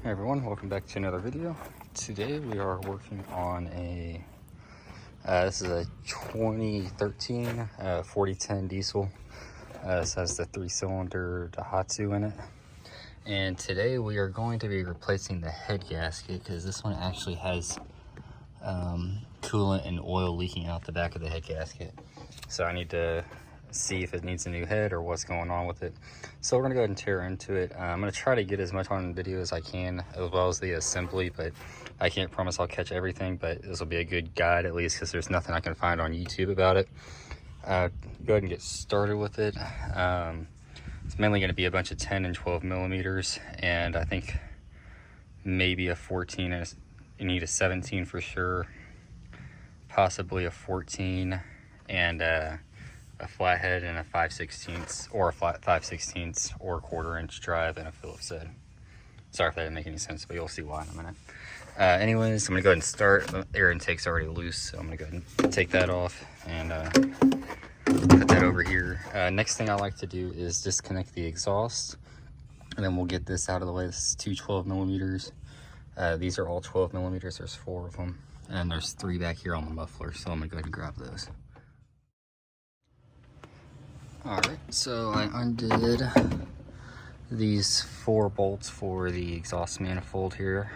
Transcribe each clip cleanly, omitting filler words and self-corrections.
Hey everyone, welcome back to another video. Today we are working on this is a 2013 4010 diesel. This has the 3-cylinder Daihatsu in it. And today we are going to be replacing the head gasket because this one actually has coolant and oil leaking out the back of the head gasket. So I need to see if it needs a new head or what's going on with it. So we're gonna go ahead and tear into it. I'm gonna try to get as much on video as I can, as well as the assembly, but I can't promise I'll catch everything, but this will be a good guide at least because there's nothing I can find on YouTube about it. Go ahead and get started with it. It's mainly going to be a bunch of 10 and 12 millimeters, and I think maybe a 14, and you need a 17 for sure, possibly a 14, and a flathead and a 5/16 or a flat 5/16 or a 1/4-inch drive and a Phillips head. Sorry if that didn't make any sense, but you'll see why in a minute. Anyways, I'm gonna go ahead and start. The air intake's already loose, so I'm gonna go ahead and take that off and put that over here. Next thing I like to do is disconnect the exhaust, and then we'll get this out of the way. This is two 12 millimeters. These are all 12 millimeters. There's 4 of them, and there's 3 back here on the muffler, so I'm gonna go ahead and grab those. Alright, so I undid these 4 bolts for the exhaust manifold here.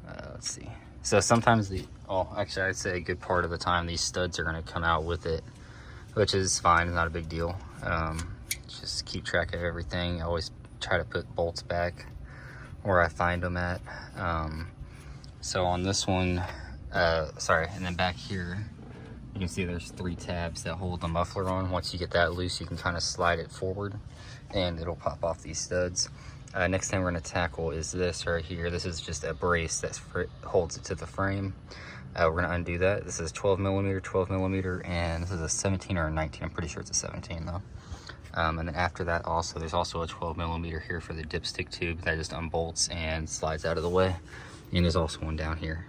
Let's see. So sometimes actually I'd say a good part of the time these studs are going to come out with it, which is fine, it's not a big deal. Just keep track of everything. I always try to put bolts back where I find them at. So on this one, and then back here, you can see there's 3 tabs that hold the muffler on. Once you get that loose, you can kind of slide it forward and it'll pop off these studs. Next thing we're going to tackle is this right here. This is just a brace that holds it to the frame. We're going to undo that. This is 12 millimeter, and this is a 17 or a 19. I'm pretty sure it's a 17 though. And then after that also, there's also a 12 millimeter here for the dipstick tube that just unbolts and slides out of the way. And there's also one down here,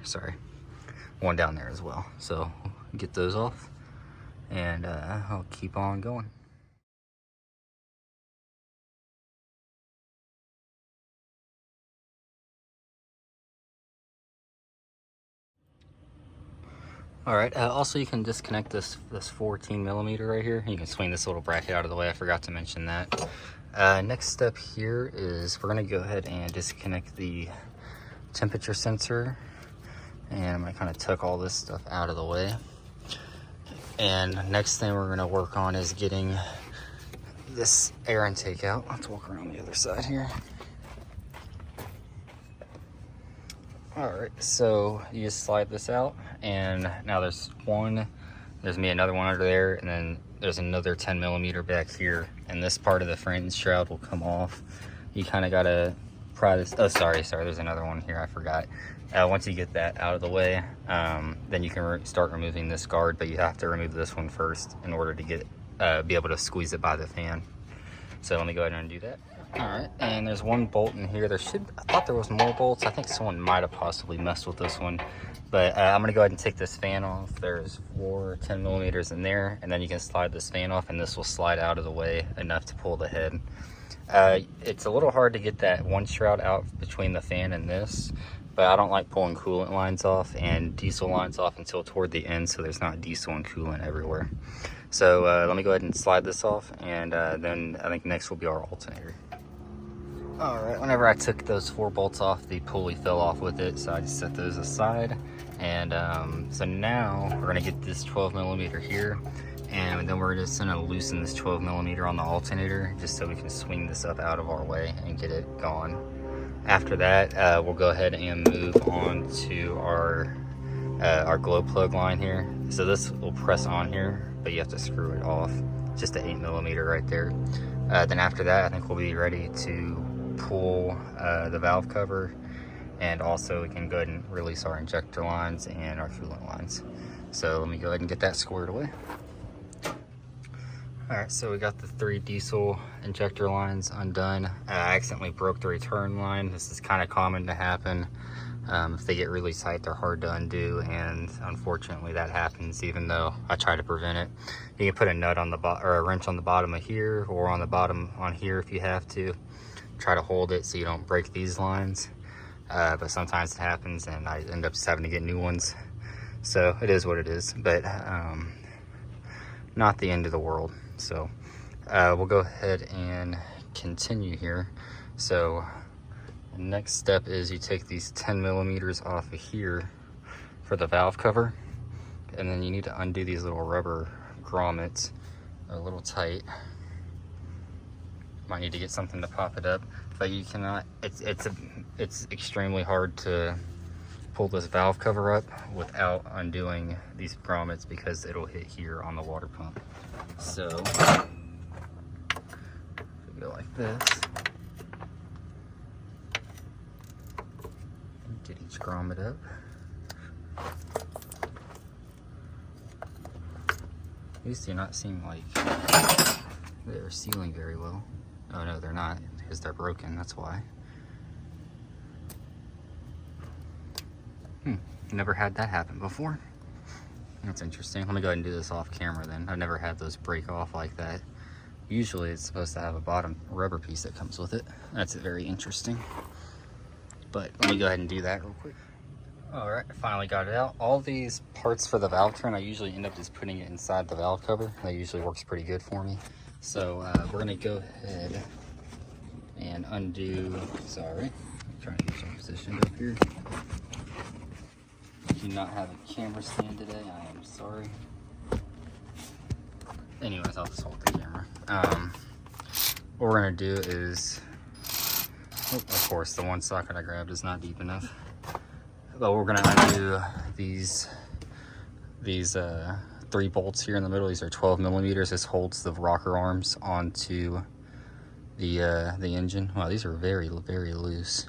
one down there as well. So get those off, and I'll keep on going. All right, also you can disconnect this 14 millimeter right here. You can swing this little bracket out of the way. I forgot to mention that. Next step here is we're gonna go ahead and disconnect the temperature sensor, and I'm gonna kind of tuck all this stuff out of the way. And next thing we're gonna work on is getting this air intake out. Let's walk around the other side here. All right, so you just slide this out, and now there's another one under there, and then there's another 10 millimeter back here, and this part of the frame shroud will come off. You kind of gotta pry this. Oh, sorry, there's another one here, I forgot. Once you get that out of the way, then you can start removing this guard, but you have to remove this one first in order to get be able to squeeze it by the fan. So let me go ahead and undo that. All right, and there's one bolt in here. I thought there was more bolts. I think someone might have possibly messed with this one, but I'm gonna go ahead and take this fan off. There's 4 10 millimeters in there, and then you can slide this fan off, and this will slide out of the way enough to pull the head. It's a little hard to get that one shroud out between the fan and this, but I don't like pulling coolant lines off and diesel lines off until toward the end, so there's not diesel and coolant everywhere. So let me go ahead and slide this off, and then I think next will be our alternator. All right, whenever I took those 4 bolts off, the pulley fell off with it, so I just set those aside. And so now we're gonna get this 12 millimeter here, and then we're just gonna loosen this 12 millimeter on the alternator just so we can swing this up out of our way and get it gone. After that, we'll go ahead and move on to our glow plug line here. So this will press on here, but you have to screw it off. Just an 8 millimeter right there. Then after that, I think we'll be ready to pull the valve cover, and also we can go ahead and release our injector lines and our coolant lines. So let me go ahead and get that squared away. All right, so we got the 3 diesel injector lines undone. I accidentally broke the return line. This is kind of common to happen. If they get really tight, they're hard to undo, and unfortunately that happens even though I try to prevent it. You can put a nut on the or a wrench on the bottom of here, or on the bottom on here if you have to. try to hold it so you don't break these lines. But sometimes it happens and I end up just having to get new ones. So it is what it is, but not the end of the world. So we'll go ahead and continue here. So the next step is you take these 10 millimeters off of here for the valve cover, and then you need to undo these little rubber grommets. They're a little tight. Might need to get something to pop it up, but you cannot. It's extremely hard to pull this valve cover up without undoing these grommets because it'll hit here on the water pump. So we go like this. Get each grommet up. These do not seem like they're sealing very well. Oh no, they're not, because they're broken, that's why. Never had that happen before. That's interesting. Let me go ahead and do this off camera then. I've never had those break off like that. Usually it's supposed to have a bottom rubber piece that comes with it. That's very interesting. But let me go ahead and do that real quick. All right, finally got it out. All these parts for the valve train, I usually end up just putting it inside the valve cover. That usually works pretty good for me. So we're gonna go ahead and undo, sorry, I'm trying to get you positioned up here. Do not have a camera stand today, I am sorry. Anyways, I'll just hold the camera. What we're gonna do is, of course, the one socket I grabbed is not deep enough. But we're gonna undo these 3 bolts here in the middle. These are 12 millimeters. This holds the rocker arms onto the engine. Wow, these are very, very loose.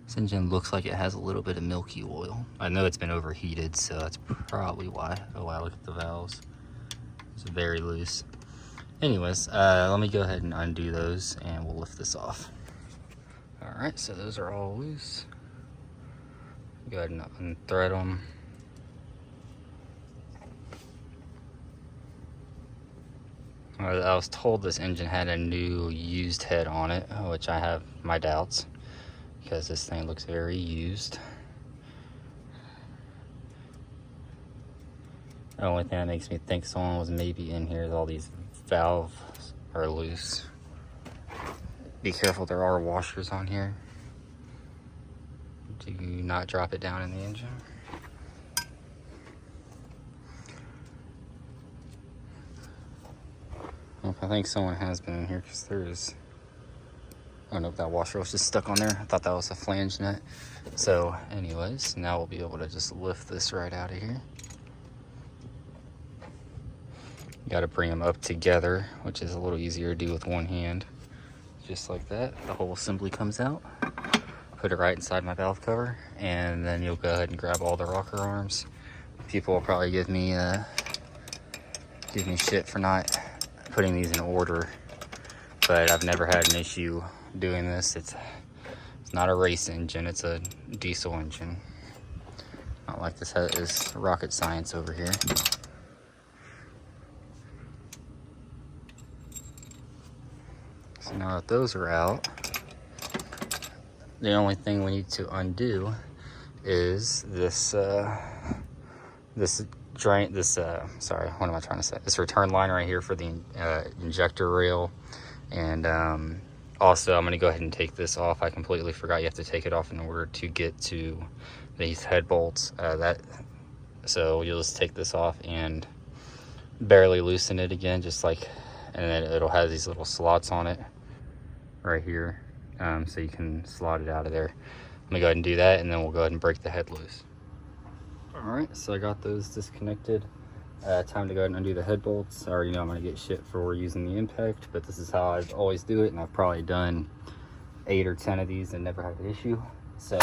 This engine looks like it has a little bit of milky oil. I know it's been overheated, so that's probably why. Oh wow, look at the valves. It's very loose. Anyways, let me go ahead and undo those and we'll lift this off. All right, so those are all loose. Go ahead and unthread them. I was told this engine had a new used head on it, which I have my doubts because this thing looks very used. The only thing that makes me think someone was maybe in here is all these valves are loose. Be careful, there are washers on here. Do not drop it down in the engine. I think someone has been in here because there is, oh no, that washer was just stuck on there. I thought that was a flange nut. So anyways, now we'll be able to just lift this right out of here. You got to bring them up together, which is a little easier to do with one hand. Just like that, the whole assembly comes out. Put it right inside my valve cover, and then you'll go ahead and grab all the rocker arms. People will probably give me shit for not putting these in order, but I've never had an issue doing this. It's not a race engine, it's a diesel engine. Not like this is rocket science over here. So now that those are out, the only thing we need to undo is this this return line right here for the injector rail. And also I'm going to go ahead and take this off. I completely forgot you have to take it off in order to get to these head bolts. So you'll just take this off and barely loosen it again, just like, and then it'll have these little slots on it right here, so you can slot it out of there. Let me go ahead and do that, and then we'll go ahead and break the head loose. All right, so I got those disconnected. Time to go ahead and undo the head bolts. I already know I'm gonna get shit for using the impact, but this is how I always do it, and I've probably done 8 or 10 of these and never had an issue. So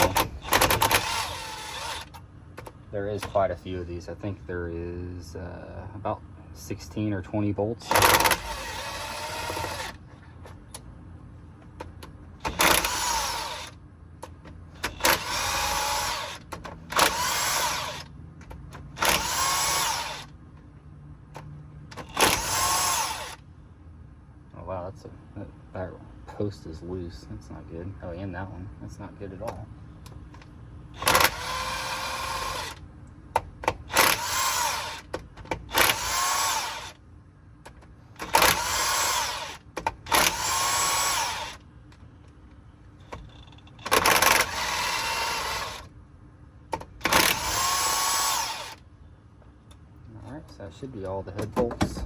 there is quite a few of these. I think there is about 16 or 20 bolts. That post is loose. That's not good. Oh, and that one. That's not good at all. Alright, so that should be all the head bolts.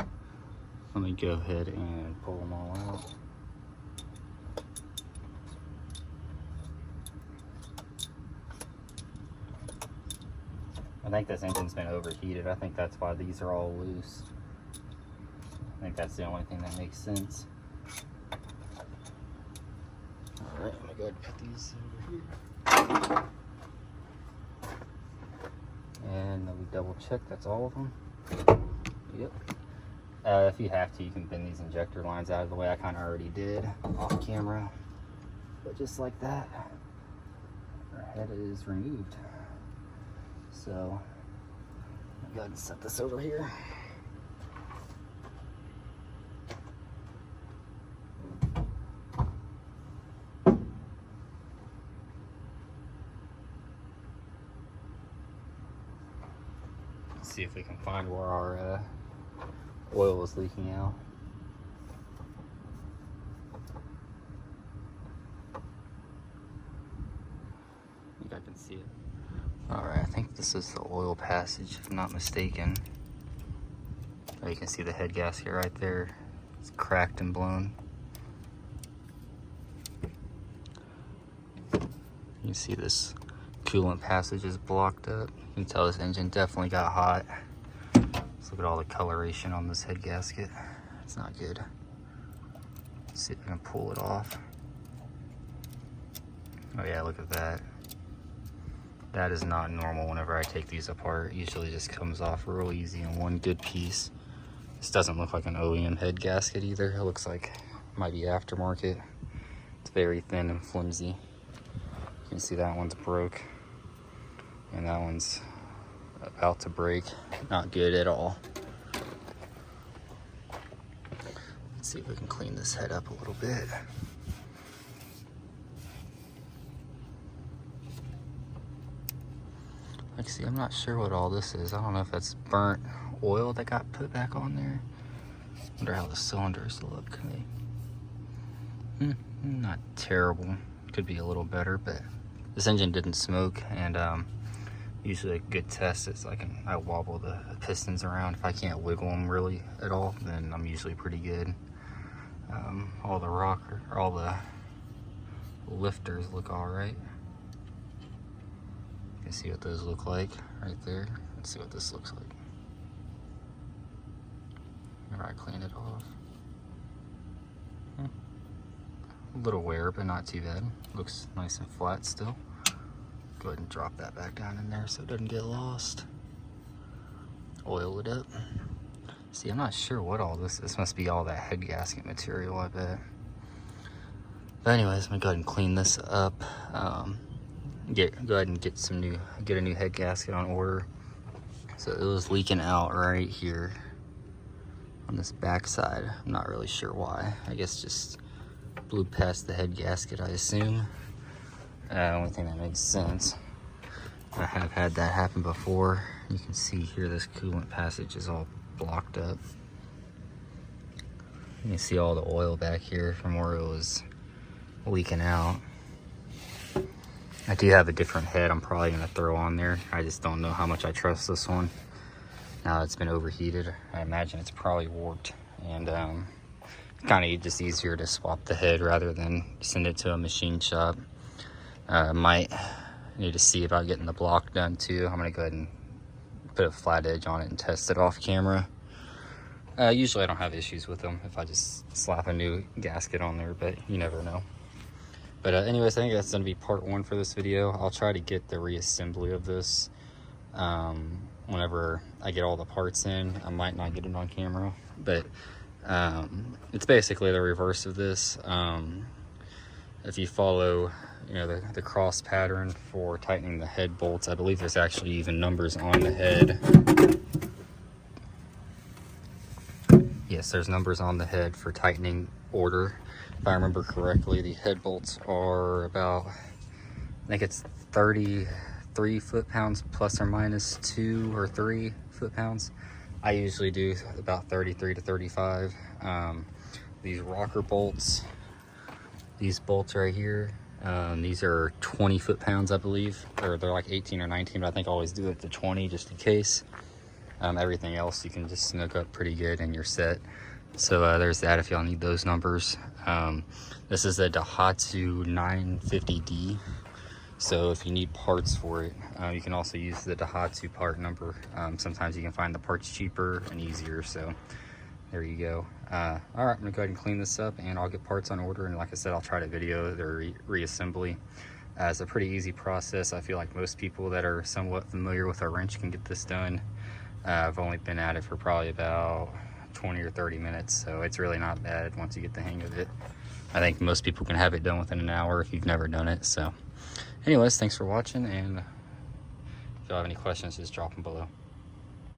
Let me go ahead and pull them all out. I think this engine's been overheated. I think that's why these are all loose. I think that's the only thing that makes sense. Alright, I'm gonna go ahead and put these over here. And then we double check, that's all of them. Yep. If you have to, you can bend these injector lines out of the way. I kind of already did off camera. But just like that, our head is removed. So, I'll go ahead and set this over here. Let's see if we can find where our oil is leaking out. I think I can see it. Alright, I think this is the oil passage, if I'm not mistaken. Oh, you can see the head gasket right there. It's cracked and blown. You can see this coolant passage is blocked up. You can tell this engine definitely got hot. Let's look at all the coloration on this head gasket. It's not good. Let's see if I can pull it off. Oh yeah, look at that. That is not normal whenever I take these apart. It usually just comes off real easy in one good piece. This doesn't look like an OEM head gasket either. It looks like it might be aftermarket. It's very thin and flimsy. You can see that one's broke. And that one's about to break. Not good at all. Let's see if we can clean this head up a little bit. Like, see, I'm not sure what all this is. I don't know if that's burnt oil that got put back on there. Wonder how the cylinders look. Not terrible. Could be a little better, but this engine didn't smoke, and usually a good test is I wobble the pistons around. If I can't wiggle them really at all, then I'm usually pretty good. All the lifters look all right. You can see what those look like right there. Let's see what this looks like. Whenever I clean it off. A little wear, but not too bad. Looks nice and flat still. Go ahead and drop that back down in there so it doesn't get lost. Oil it up. See, I'm not sure what all this is. This must be all that head gasket material, I bet. But anyways, I'm gonna go ahead and clean this up. Go ahead and get a new head gasket on order. So it was leaking out right here on this back side. I'm not really sure why. I guess just blew past the head gasket, I assume. Only thing that makes sense. I have had that happen before. You can see here this coolant passage is all blocked up. You can see all the oil back here from where it was leaking out. I do have a different head I'm probably going to throw on there. I just don't know how much I trust this one. Now it's been overheated, I imagine it's probably warped. And kind of just easier to swap the head rather than send it to a machine shop. Might need to see about getting the block done too. I'm going to go ahead and put a flat edge on it and test it off camera. Usually I don't have issues with them if I just slap a new gasket on there, but you never know. But anyways, I think that's going to be part one for this video. I'll try to get the reassembly of this whenever I get all the parts in. I might not get it on camera, but it's basically the reverse of this. If you follow the cross pattern for tightening the head bolts, I believe there's actually even numbers on the head. Yeah, yes, there's numbers on the head for tightening order. If I remember correctly, the head bolts are about, I think it's 33 foot-pounds plus or minus 2 or 3 foot-pounds. I usually do about 33 to 35. These rocker bolts, these bolts right here, these are 20 foot-pounds, I believe, or they're like 18 or 19, but I think I always do it to 20 just in case. Everything else you can just snook up pretty good and you're set. So there's that if y'all need those numbers. This is a Daihatsu 950D. So if you need parts for it, you can also use the Daihatsu part number. Sometimes you can find the parts cheaper and easier, so there you go. All right, I'm gonna go ahead and clean this up and I'll get parts on order. And like I said, I'll try to video the reassembly. It's a pretty easy process. I feel like most people that are somewhat familiar with a wrench can get this done. I've only been at it for probably about 20 or 30 minutes, so it's really not bad once you get the hang of it. I think most people can have it done within an hour if you've never done it. So anyways, thanks for watching, and if y'all have any questions, just drop them below.